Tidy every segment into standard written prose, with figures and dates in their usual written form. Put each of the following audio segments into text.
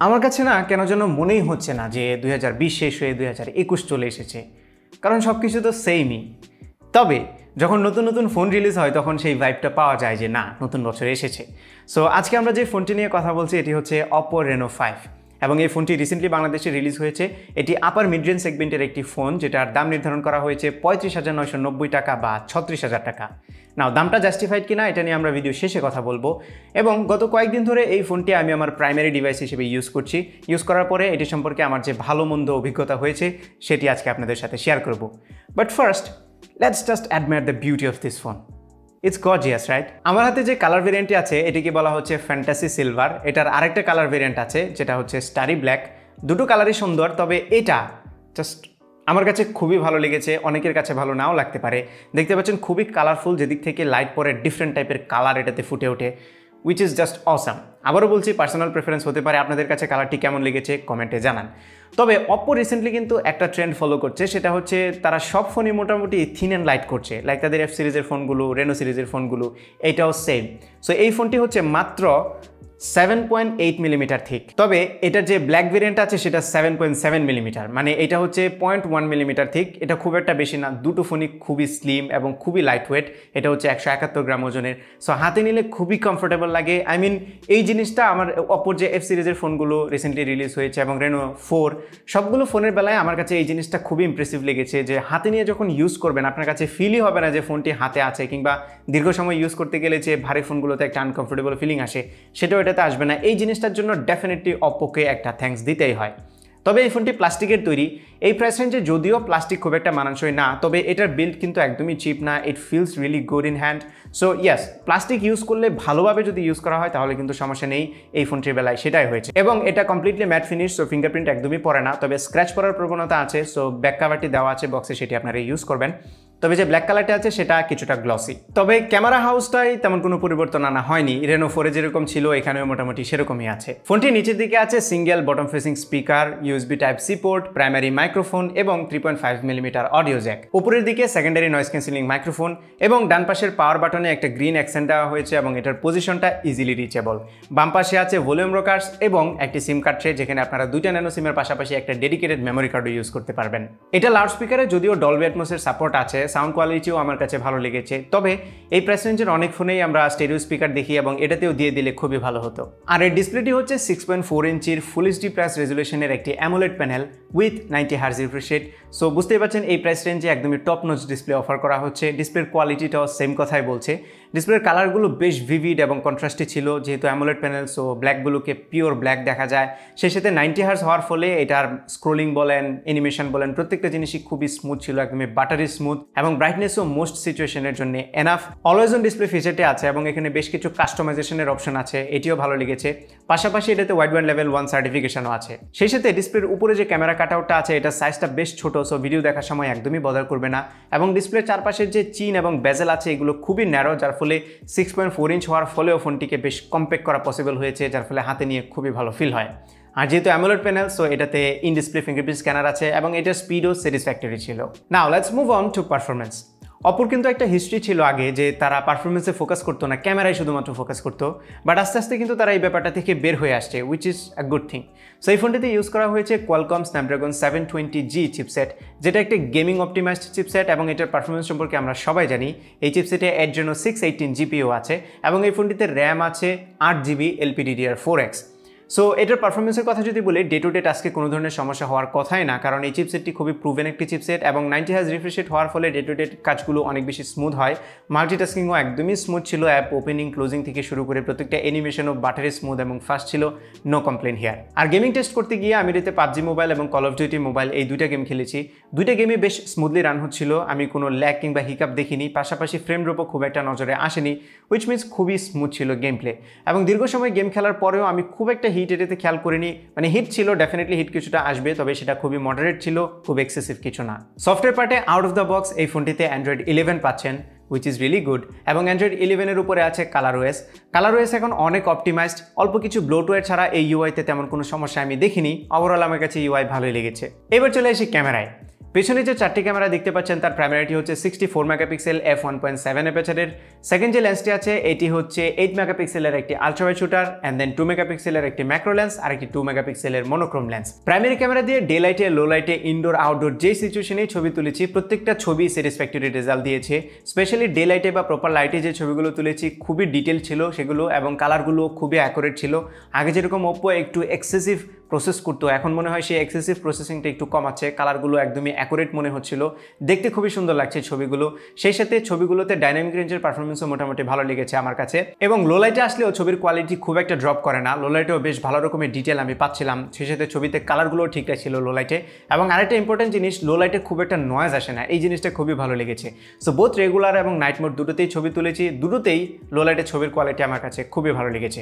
আমার কাছে না কেন যেন মনেই হচ্ছে না যে 2020 শেষ হয়ে 2021 চলে এসেছে, কারণ সব কিছু তো সেমই। তবে যখন নতুন নতুন ফোন রিলিজ হয় তখন সেই ভাইবটা পাওয়া যায় যে না, নতুন বছর এসেছে। সো আজকে আমরা যে ফোনটি নিয়ে কথা বলছি এটি হচ্ছে Oppo Reno5 এবং এই ফোনটি রিসেন্টলি বাংলাদেশে রিলিজ হয়েছে। এটি আপার মিড রেঞ্জ সেগমেন্টের একটি ফোন, যেটার দাম নির্ধারণ করা হয়েছে 35,990 টাকা বা 36,000 টাকা। নাও দামটা জাস্টিফাইড কিনা এটা নিয়ে আমরা ভিডিও শেষে কথা বলবো। এবং গত কয়েকদিন ধরে এই ফোনটি আমি আমার প্রাইমারি ডিভাইস হিসেবে ইউজ করার পরে এটি সম্পর্কে আমার যে ভালো মন্দ অভিজ্ঞতা হয়েছে সেটি আজকে আপনাদের সাথে শেয়ার করব। But first let's just admire the beauty of this phone. It's gorgeous, right? আমার হাতে যে কালার ভেরিয়েন্টটি আছে এটিকে বলা হচ্ছে ফ্যান্টাসি সিলভার। এটার আরেকটা কালার ভেরিয়েন্ট আছে যেটা হচ্ছে স্টারি ব্ল্যাক। দুটো কালারই সুন্দর, তবে এটা জাস্ট আমার কাছে খুবই ভালো লেগেছে। অনেকের কাছে ভালো নাও লাগতে পারে। দেখতে পাচ্ছেন খুবই কালারফুল, যেদিক থেকে লাইট পরে ডিফারেন্ট টাইপের কালার এটাতে ফুটে ওঠে, উইচ ইজ জাস্ট অসাম। আবারও বলছি, পার্সোনাল প্রেফারেন্স হতে পারে, আপনাদের কাছে কালারটি কেমন লেগেছে কমেন্টে জানান। তবে Oppo রিসেন্টলি কিন্তু একটা ট্রেন্ড ফলো করছে, সেটা হচ্ছে তারা সব ফোনই মোটামুটি থিন অ্যান্ড লাইট করছে। লাইক তাদের F সিরিজের ফোনগুলো, রেনো সিরিজের ফোনগুলো, এইটাও সেম। সো এই ফোনটি হচ্ছে মাত্র 7.8 মিলিমিটার থিক। তবে এটার যে ব্ল্যাক ভেরিয়েন্ট আছে সেটা 7.7 মিলিমিটার, মানে এটা হচ্ছে 0.1 মিলিমিটার থিক। এটা খুব একটা বেশি না। দুটো ফোনই খুবই স্লিম এবং খুবই লাইট ওয়েট। এটা হচ্ছে 171 গ্রাম ওজনের। সো হাতে নিলে খুবই কমফোর্টেবল লাগে। আই মিন এই জিনিসটা আমার Oppo যে F সিরিজের ফোনগুলো রিসেন্টলি রিলিজ হয়েছে এবং Reno4 সবগুলো ফোনের বেলায় আমার কাছে এই জিনিসটা খুবই ইমপ্রেসিভ লেগেছে, যে হাতে নিয়ে যখন ইউজ করবেন আপনার কাছে ফিলই হবে না যে ফোনটি হাতে আছে, কিংবা দীর্ঘ সময় ইউজ করতে গেলে যে ভারী ফোনগুলোতে একটা আনকমফোর্টেবল ফিলিং আসে সেটাও এটাতে আসবে না। এই জিনিসটার জন্য ডেফিনেটলি Oppoকে একটা থ্যাঙ্কস দিতেই হয়। তবে এই ফোনটি প্লাস্টিকের তৈরি। এই প্রাইস রেঞ্জে যদিও প্লাস্টিক খুব একটা মানানসই না, তবে এটার বিল্ড কিন্তু একদমই চিপ না। It feels really good in hand. So yes, plastic use করলে ভালোভাবে যদি ইউজ করা হয় তাহলে কিন্তু সমস্যা নেই। এই ফোনটির বেলায় সেটাই হয়েছে। এবং এটা completely mat finish, so fingerprint একদমই পড়ে না। তবে স্ক্র্যাচ পড়ার প্রবণতা আছে। সো ব্যাক কাভারটি দেওয়া আছে বক্সে, সেটি আপনারা ইউজ করবেন। তবে যে ব্ল্যাক কালারটা আছে সেটা কিছুটা গ্লসি। তবে ক্যামেরা হাউসটাই তেমন কোনো পরিবর্তন আনা হয়নি। Reno4 যেরকম ছিল এখানেও মোটামুটি সেরকমই আছে। ফোনটির নিচের দিকে আছে single bottom facing speaker, USB Type-C port, primary microphone এবং 3.5 মিলিমিটার অডিও জ্যাক। উপরের দিকে সেকেন্ডারি নয়েজ ক্যান্সেলিং মাইক্রোফোন এবং ডান পাশের পাওয়ার বাটনে একটা গ্রিন অ্যাকসেন্ট দেওয়া হয়েছে এবং এটার পজিশনটা ইজিলি রিচেবল। বাম পাশে আছে ভলিউম রকার্স এবং একটি সিম কার্ড ট্রে, যেখানে আপনারা দুইটা ন্যানো সিমের পাশাপাশি একটা ডেডিকেটেড মেমোরি কার্ডও ইউজ করতে পারবেন। এটা লাউড স্পিকারে যদিও ডলবি অ্যাটমসের সাপোর্ট আছে, সাউন্ড কোয়ালিটিও আমার কাছে ভালো লেগেছে। তবে এই প্রাইস রেঞ্জের অনেক ফোনেই আমরা স্টেরিও স্পিকার দেখি এবং এটাতেও দিয়ে দিলে খুবই ভালো হতো। আর এর ডিসপ্লেটি হচ্ছে 6.4 ইঞ্চির ফুল এইচডি প্লাস রেজুলেশনের একটি AMOLED panel with 90 hertz refresh rate. So বুঝতেই পারছেন এই প্রাইস রেঞ্জে একদমই টপ নচ ডিসপ্লে অফার করা হচ্ছে। ডিসপ্লের কোয়ালিটিটাও সেম কথাই বলছে। ডিসপ্লের কালারগুলো বেশ ভিভিড এবং কন্ট্রাস্টি ছিল, যেহেতু অ্যামোলেড প্যানেল, সো ব্ল্যাকগুলোকে পিওর ব্ল্যাক দেখা যায়। সেই সাথে 90 হার্জ হওয়ার ফলে এটার স্ক্রোলিং বলেন, অ্যানিমেশন বলেন, প্রত্যেকটা জিনিসই খুবই স্মুথ ছিল, একদমই বাটারি স্মুথ। এবং ব্রাইটনেসও মোস্ট সিচুয়েশনের জন্য এনাফ। অলওয়েজ অন ডিসপ্লে ফিচারটি আছে এবং এখানে বেশ কিছু কাস্টমাইজেশনের অপশন আছে, এটিও ভালো লেগেছে। পাশাপাশি এটাতে ওয়াইড ব্যান্ড লেভেল 1 সার্টিফিকেশনও আছে। সেই সাথে ডিসপ্লের উপরে যে ক্যামেরা কাটআউটটা আছে এটা সাইজটা বেশ ছোট, সো ভিডিও দেখার সময় একদমই বদার করবে না। এবং ডিসপ্লের চারপাশের যে চিন এবং বেজেল আছে এগুলো খুবই ন্যারো, যার ফলে 6.4 ইঞ্চ হওয়ার ফলেও ফোনটিকে বেশ কম্প্যাক্ট করা পসিবল হয়েছে, যার ফলে হাতে নিয়ে খুবই ভালো ফিল হয়। আর যেহেতু অ্যামোলেড প্যানেল, সো এটাতে ইন ডিসপ্লে ফিঙ্গারপ্রিন্ট স্ক্যানার আছে এবং এটার স্পিডও স্যাটিসফ্যাক্টরি ছিল। Now let's move on to performance. Oppoর কিন্তু একটা হিস্ট্রি ছিল আগে যে তারা পারফরমেন্সে ফোকাস করতো না, ক্যামেরায় শুধুমাত্র ফোকাস করতো। বাট আস্তে আস্তে কিন্তু তারা এই ব্যাপারটা থেকে বের হয়ে আসছে, which is a good thing. So এই ফোনটিতে ইউজ করা হয়েছে কোয়ালকম স্ন্যাপড্রাগন 720G চিপসেট, যেটা একটা গেমিং অপটিমাইজড চিপসেট এবং এটার পারফরমেন্স সম্পর্কে আমরা সবাই জানি। এই চিপসেটে Adreno 618 GPU আছে এবং এই ফোনটিতে র্যাম আছে 8GB LPDDR4X। সো এটার পারফরমেন্সের কথা যদি বলি, ডে টু ডে টাস্কে কোনো ধরনের সমস্যা হওয়ার কথাই না, কারণ এই চিপসেটটি খুবই প্রুভেন একটি চিপসেট এবং 90 হার্জ রিফ্রেশ রেট হওয়ার ফলে ডে টু ডে কাজগুলো অনেক বেশি স্মুথ হয়। মাল্টিটাস্কিংও একদমই স্মুথ ছিল, অ্যাপ ওপেনিং ক্লোজিং থেকে শুরু করে প্রত্যেকটা অ্যানিমেশনও বাটারি স্মুথ এবং ফাস্ট ছিল, নো কমপ্লেন হিয়ার। আর গেমিং টেস্ট করতে গিয়ে আমি এতে PUBG মোবাইল এবং কল অফ ডিউটি মোবাইল এই দুইটা গেম খেলেছি। দুইটা গেমই বেশ স্মুথলি রান হচ্ছিল, আমি কোনো ল্যাগ কিংবা হিকাপ দেখিনি। পাশাপাশি ফ্রেম ড্রপও খুব একটা নজরে আসেনি, উইচ মিনস খুবই স্মুথ ছিল গেম প্লে। এবং দীর্ঘ সময় গেম খেলার পরেও আমি খুব একটা হিট এটাতে খেয়াল করিনি। মানে হিট ছিল, ডেফিনেটলি হিট কিছুটা আসবে, তবে সেটা খুবই মডারেট ছিল, খুব এক্সেসিভ কিছু না। সফটওয়্যার পার্টে আউট অফ দ্য বক্স এই ফোনটিতে Android 11 পাচ্ছেন, উইচ ইজ রিয়েলি গুড। এবং অ্যান্ড্রয়েড 11-এর উপরে আছে কালারওয়েস এখন অনেক অপটিমাইজড, অল্প কিছু ব্লোটওয়্যার ছাড়া এই ইউআইতে তেমন কোনো সমস্যা আমি দেখিনি। ওভারঅল আমার কাছে ইউআই ভালোই লেগেছে। এবার চলে আসি ক্যামেরায়। পেছনে যে 4টি ক্যামেরা দেখতে পাচ্ছেন তার প্রাইমারিটি হচ্ছে 64 মেগাপিক্সেল f1.7 অ্যাপারচারের। সেকেন্ড যে লেন্সটি আছে এটি হচ্ছে 8 মেগাপিক্সেলের একটি আলট্রাওয়াইড শুটার অ্যান্ড দেন 2 মেগাপিক্সেলের একটি ম্যাক্রো লেন্স আর একটি 2 মেগাপিক্সেলের মনোক্রোম লেন্স। প্রাইমারি ক্যামেরা দিয়ে ডে লাইটে, লো লাইটে, ইনডোর, আউটডোর যে সিচুয়েশনেই ছবি তুলেছি প্রত্যেকটা ছবি স্যাটিসফ্যাক্টরি রেজাল্ট দিয়েছে। স্পেশালি ডে লাইটে বা প্রপার লাইটে যে ছবিগুলো তুলেছি খুবই ডিটেল ছিল সেগুলো, এবং কালারগুলো খুবই অ্যাকুরেট ছিল। আগে যেরকম ওপ্পো একটু এক্সেসিভ প্রসেস করতো, এখন মনে হয় সেই এক্সেসিভ প্রসেসিংটা একটু কমাচ্ছে, কালারগুলো একদমই অ্যাকুরেট মনে হচ্ছিল, দেখতে খুবই সুন্দর লাগছে ছবিগুলো। সেই সাথে ছবিগুলোতে ডাইনামিক রেঞ্জের পারফরমেন্সও মোটামুটি ভালো লেগেছে আমার কাছে। এবং লো লাইটে আসলেও ছবির কোয়ালিটি খুব একটা ড্রপ করে না, লো লাইটেও বেশ ভালো রকমের ডিটেল আমি পাচ্ছিলাম। সেই সাথে ছবিতে কালারগুলোও ঠিকঠাক ছিল লো লাইটে। এবং আরেকটা ইম্পর্টেন্ট জিনিস, লো লাইটে খুব একটা নয়েজ আসে না, এই জিনিসটা খুবই ভালো লেগেছে। সো বোথ রেগুলার এবং নাইট মোড দুটোতেই ছবি তুলেছি, দুটোতেই লো লাইটে ছবির কোয়ালিটি আমার কাছে খুবই ভালো লেগেছে।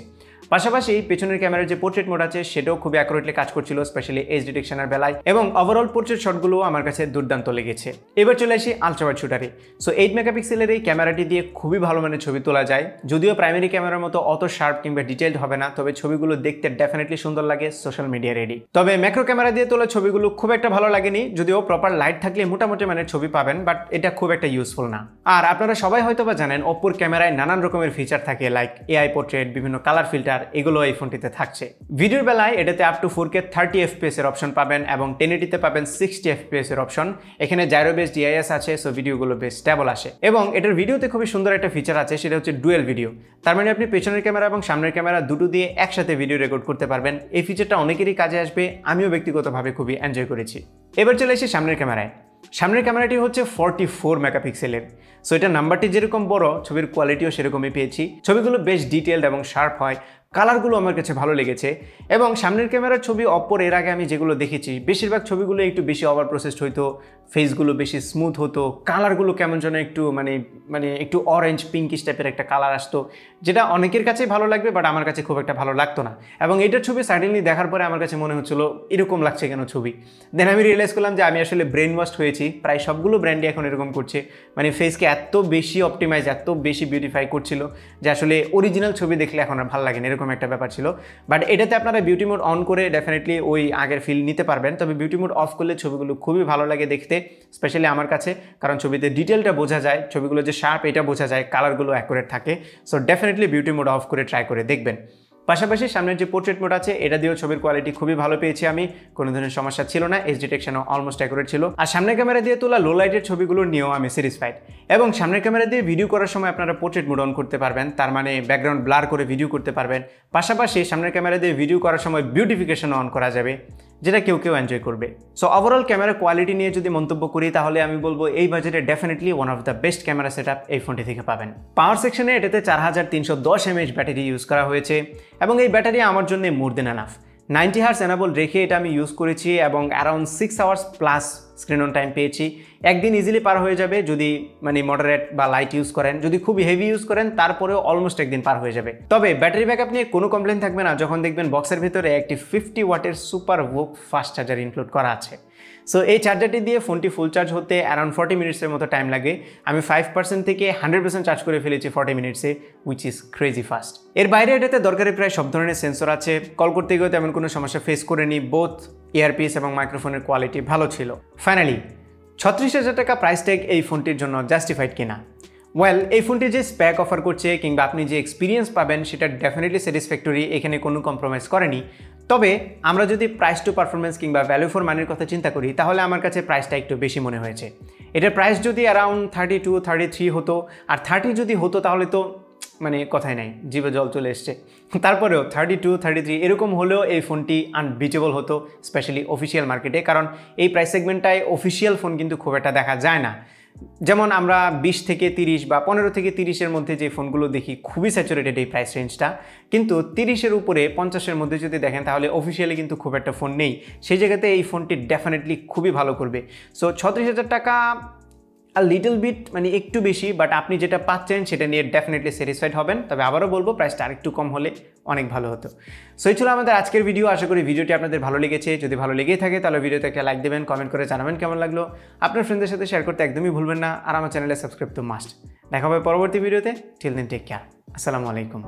পাশাপাশি পেছনের ক্যামেরার যে পোর্ট্রেট মোড আছে সেটাও খুবই অ্যাকুরেটলি কাজ করছিল, স্পেশালি এজ ডিটেকশনের বেলায়, এবং ওভারঅল পোর্ট্রেট শটগুলো আমার কাছে দুর্দান্ত লেগেছে। এবার চলে আসি আলট্রাওয়াইড শুটারে। সো 8 মেগাপিক্সেলের এই ক্যামেরাটি দিয়ে খুবই ভালো মানের ছবি তোলা যায়, যদিও প্রাইমারি ক্যামেরার মতো অত শার্প কিংবা ডিটেইলড হবে না, তবে ছবিগুলো দেখতে ডেফিনেটলি সুন্দর লাগে, সোশ্যাল মিডিয়া রেডি। তবে ম্যাক্রো ক্যামেরা দিয়ে তোলা ছবিগুলো খুব একটা ভালো লাগেনি, যদিও প্রপার লাইট থাকলে মোটামুটি মানের ছবি পাবেন, বাট এটা খুব একটা ইউজফুল না। আর আপনারা সবাই হয়তো বা জানেন ওপ্পোর ক্যামেরায় নানান রকমের ফিচার থাকে, লাইক এআই পোর্ট্রেট, বিভিন্ন কালার ফিল্টার, এগুলো এই ফোনটিতে থাকছে। ভিডিওর বেলায় এটাতে আপ টু 4K 30 FPS এর অপশন পাবেন এবং 1080-তে পাবেন 60 FPS এর অপশন। এখানে জাইরো বেস ডিআইএস আছে, সো ভিডিওগুলো বেশ স্টেবল আসে। এবং এটার ভিডিওতে খুবই সুন্দর একটা ফিচার আছে, সেটা হচ্ছে ডুয়েল ভিডিও। তার মানে আপনি পেছনের ক্যামেরা এবং সামনের ক্যামেরা দুটো দিয়ে একসাথে ভিডিও রেকর্ড করতে পারবেন। এই ফিচারটা অনেকেরই কাজে আসবে, আমিও ব্যক্তিগতভাবে খুবই এনজয় করেছি। এবার চলে এসে সামনের ক্যামেরায়। সামনের ক্যামেরাটি হচ্ছে 44 মেগাপিক্সেলের। সো এটা নাম্বারটি যেরকম বড়, ছবির কোয়ালিটিও সেরকমই পেয়েছি। ছবিগুলো বেশ ডিটেলড এবং শার্প হয়, কালারগুলো আমার কাছে ভালো লেগেছে। এবং সামনের ক্যামেরার ছবি অপ্পোর এর আগে আমি যেগুলো দেখেছি বেশিরভাগ ছবিগুলো একটু বেশি ওভার প্রসেসড হইতো, ফেসগুলো বেশি স্মুথ হতো, কালারগুলো কেমন যেন একটু মানে একটু অরেঞ্জ পিঙ্কিশ টাইপের একটা কালার আসতো, যেটা অনেকের কাছেই ভালো লাগবে, বাট আমার কাছে খুব একটা ভালো লাগতো না। এবং এটার ছবি সাডেনলি দেখার পরে আমার কাছে মনে হচ্ছিল এরকম লাগছে কেন ছবি। দেন আমি রিয়েলাইজ করলাম যে আমি আসলে ব্রেন ওয়াশড হয়েছি। প্রায় সবগুলো ব্র্যান্ডই এখন এরকম করছে, মানে ফেসকে এত বেশি অপটিমাইজ, এত বেশি বিউটিফাই করছিল যে আসলে অরিজিনাল ছবি দেখলে এখন আর ভালো লাগে না, এরকম একটা ব্যাপার ছিল। বাট এটাতে আপনারা বিউটি মোড অন করে ডেফিনেটলি ওই আগের ফিল নিতে পারবেন, তবে বিউটি মোড অফ করলে ছবিগুলো খুবই ভালো লাগে দেখতে, স্পেশালি আমার কাছে, কারণ ছবিতে ডিটেলটা বোঝা যায়, ছবিগুলো যে শার্প এটা বোঝা যায়, কালারগুলো অ্যাকুরেট থাকে। So definitely beauty mode of করে ট্রাই করে দেখবেন। পাশাপাশি সামনের যে পোর্ট্রেট মোড আছে এটা দিয়েও ছবির কোয়ালিটি খুবই ভালো পেয়েছি আমি, কোনো ধরনের সমস্যা ছিল না, এজ ডিটেকশনও অলমোস্ট অ্যাকুরেট ছিল। আর সামনের ক্যামেরা দিয়ে তোলা লো লাইটের ছবিগুলো নিয়েও আমি স্যাটিসফাইড। এবং সামনের ক্যামেরা দিয়ে ভিডিও করার সময় আপনারা পোর্ট্রেট মোড অন করতে পারবেন, তার মানে ব্যাকগ্রাউন্ড ব্লার করে ভিডিও করতে পারবেন। পাশাপাশি সামনের ক্যামেরা দিয়ে ভিডিও করার সময় বিউটিফিকেশনও অন করা যাবে, যেটা কেউ এনজয় করবে। সো ওভারঅল ক্যামেরা কোয়ালিটি নিয়ে যদি মন্তব্য করি তাহলে আমি বলবো এই বাজেটে definitely one of the best camera setup এই ফোনটি থেকে পাবেন। পাওয়ার সেকশনে এটাতে 4310 mAh ব্যাটারি ইউজ করা হয়েছে, এবং এই ব্যাটারি আমার জন্য মোর দেন এনাফ। 90 Hz এনাবল রেখে এটা আমি ইউজ করেছি এবং around 6 hours plus screen on time পেয়েছি। একদিন ইজিলি পার হয়ে যাবে যদি মডারেট বা লাইট ইউজ করেন, যদি খুব হেভি ইউজ করেন তারপরেও অলমোস্ট একদিন পার হয়ে যাবে। তবে ব্যাটারি ব্যাকআপ নিয়ে কোনো কমপ্লেন থাকবে না যখন দেখবেন বক্সের ভিতরে একটি 50 ওয়াটের সুপার ভোক ফাস্ট চার্জার ইনক্লুড করা আছে। সো এই চার্জারটি দিয়ে ফোনটি ফুল চার্জ হতে অ্যারাউন্ড 40 মিনিটসের মতো টাইম লাগে। আমি 5% থেকে 100% চার্জ করে ফেলেছি 40 মিনিটসে, উইচ ইজ ক্রেজি ফাস্ট। এর বাইরে এটাতে দরকারি প্রায় সব ধরনের সেন্সর আছে, কল করতে গিয়েও তেমন কোনো সমস্যা ফেস করেনি, বোথ ইয়ারপিস এবং মাইক্রোফোনের কোয়ালিটি ভালো ছিল। ফাইনালি 36,000 টাকা প্রাইস ট্যাগ এই ফোনটির জন্য জাস্টিফাইড কিনা? ওয়েল, এই ফোনটি যে স্প্যাক অফার করছে কিংবা আপনি যে এক্সপিরিয়েন্স পাবেন সেটা ডেফিনেটলি স্যাটিসফ্যাক্টরি, এখানে কোনো কম্প্রোমাইজ করেনি। তবে আমরা যদি প্রাইস টু পারফরমেন্স কিংবা ভ্যালু ফর মানির কথা চিন্তা করি তাহলে আমার কাছে প্রাইসটা একটু বেশি মনে হয়েছে। এটার প্রাইস যদি অ্যারাউন্ড 32-33 হতো, আর 30 যদি হতো তাহলে তো কথাই নাই, জিভে জল চলে এসছে। তারপরেও 32-33 এরকম হলেও এই ফোনটি আনবিটেবল হতো, স্পেশালি অফিসিয়াল মার্কেটে, কারণ এই প্রাইস সেগমেন্টটায় অফিসিয়াল ফোন কিন্তু খুব একটা দেখা যায় না। যেমন আমরা 20 থেকে 30 বা 15 থেকে 30-এর মধ্যে যে ফোনগুলো দেখি খুবই স্যাচুরেটেড এই প্রাইস রেঞ্জটা, কিন্তু 30-এর উপরে 50-এর মধ্যে যদি দেখেন তাহলে অফিসিয়ালি কিন্তু খুব একটা ফোন নেই। সেই জায়গাতে এই ফোনটি ডেফিনেটলি খুবই ভালো করবে। সো 36,000 টাকা লিটল বিট মানে একটু বেশি, বাট আপনি যেটা পাচ্ছেন সেটা নিয়ে ডেফিনেটলি স্যাটিসফাইড হবেন। তবে আবারও বলবো প্রাইসটা আরেকটু কম হলে অনেক ভালো হতো। সো এই ছিল আমাদের আজকের ভিডিও। আশা করি ভিডিওটি আপনাদের ভালো লেগেছে। যদি ভালো লেগেই থাকে তাহলে ভিডিওতে একটা লাইক দেবেন, কমেন্ট করে জানাবেন কেমন লাগলো। আপনার ফ্রেন্ডদের সাথে শেয়ার করতে একদমই ভুলবেন না। আর আমার চ্যানেলে সাবস্ক্রাইব তো মাস্ট। দেখা হবে পরবর্তী ভিডিওতে। Till then take care. আসসালামু আলাইকুম।